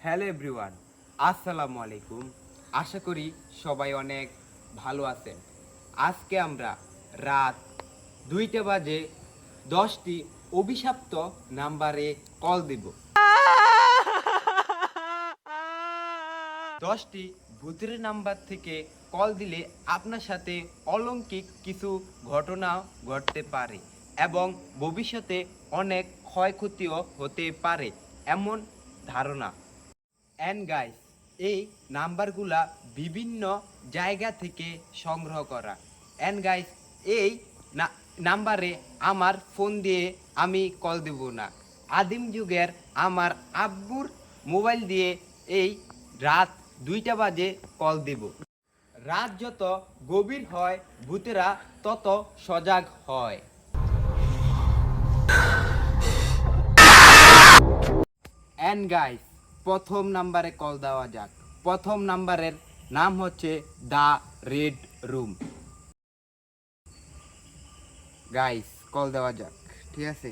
Hello everyone, আসসালামু আলাইকুম। আশা করি সবাই অনেক ভালো আছেন। আজকে আমরা রাত 2টা বাজে 10টি অভিশপ্ত নাম্বারে কল দেব। 10টি ভূতের নাম্বার থেকে কল দিলে আপনার সাথে অলৌকিক কিছু ঘটনা ঘটতে পারে এবং ভবিষ্যতে অনেক ক্ষয়ক্ষতিও হতে পারে এমন ধারণা। অ্যান্ড গাইস, এই নাম্বারগুলা বিভিন্ন জায়গা থেকে সংগ্রহ করা। অ্যান্ড গাইস, এই নাম্বারে আমার ফোন দিয়ে আমি কল দেব না। আদিম যুগের আমার আব্বুর মোবাইল দিয়ে এই রাত 2টা বাজে কল দেব। রাত যত গভীর হয় ভূতেরা তত সজাগ হয়। অ্যান্ড গাইস, প্রথম নাম্বারে কল দেওয়া যাক। প্রথম নাম্বারের নাম হচ্ছে the red room. Guys, call দেওয়া যাক, ঠিক আছে?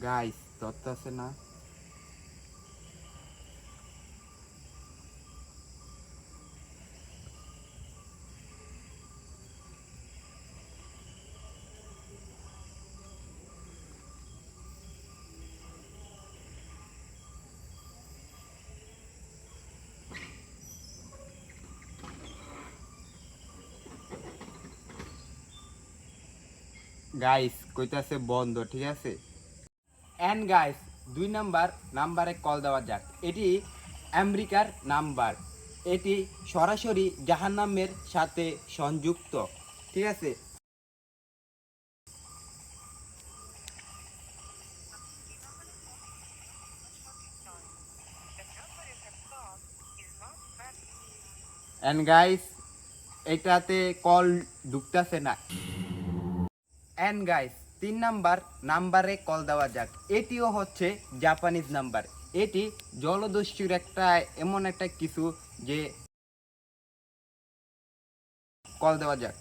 গাইস, ধরতেছে না। গাইস, কইতাছে বন্ধ, ঠিক আছে? অ্যান্ড গাইস, 2 নাম্বারে কল দেওয়া যাক। এটি আমেরিকার নাম্বার। এটি সরাসরি জাহান্নামের সাথে সংযুক্ত, ঠিক আছে? অ্যান্ড গাইস, এটাতে কল ঢুকতেছে না। অ্যান্ড গাইস, 3 নাম্বারে কল দেওয়া যাক। এটিও হচ্ছে জাপানিজ নাম্বার। এটি জলদস্যুর একটা এমন একটা কিছু যে কল দেওয়া যাক।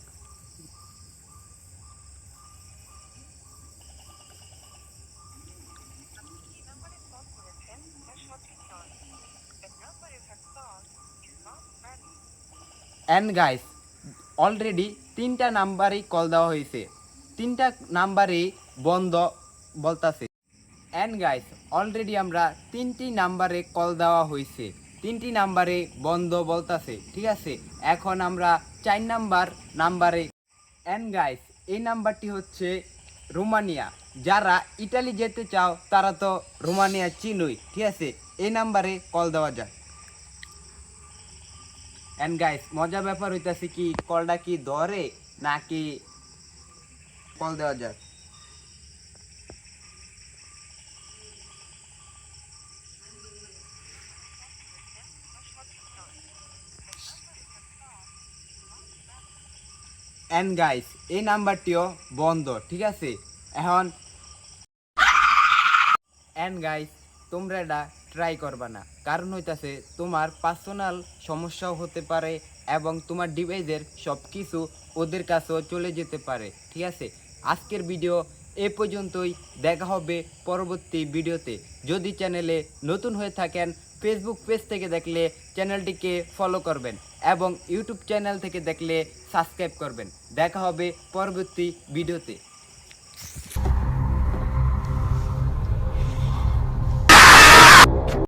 অ্যান্ড গাইস, অলরেডি 3টা নাম্বারেই কল দেওয়া হয়েছে। 3টা নাম্বারেই বন্ধ বলতাছে। অ্যান্ড গাইস, অলরেডি আমরা 3টি নাম্বারে কল দেওয়া হয়েছে, 3টি নাম্বারে বন্ধ বলতাছে, ঠিক আছে? এখন আমরা 4 নাম্বারে। অ্যান্ড গাইস, এই নাম্বারটি হচ্ছে রোমানিয়া। যারা ইটালি যেতে চাও তারা তো রোমানিয়া চিনই, ঠিক আছে? এই নাম্বারে কল দেওয়া যায়। এন্ড গাইস, মজা ব্যাপার হইতাছে কি, কলটা কি ধরে নাকি কল দেওয়া যাক। এন্ড গাইস, এই নাম্বারটিও বন্ধ, ঠিক আছে? এখন এন্ড গাইস, তোমরা এটা ট্রাই করবা না, কারণ হইতাছে তোমার পার্সোনাল সমস্যাও হতে পারে এবং তোমার ডিভাইসের সব কিছু ওদের কাছেও চলে যেতে পারে, ঠিক আছে? আজকের ভিডিও এ পর্যন্তই। দেখা হবে পরবর্তী ভিডিওতে। যদি চ্যানেলে নতুন হয়ে থাকেন, ফেসবুক পেজ থেকে দেখলে চ্যানেলটিকে ফলো করবেন এবং ইউটিউব চ্যানেল থেকে দেখলে সাবস্ক্রাইব করবেন। দেখা হবে পরবর্তী ভিডিওতে।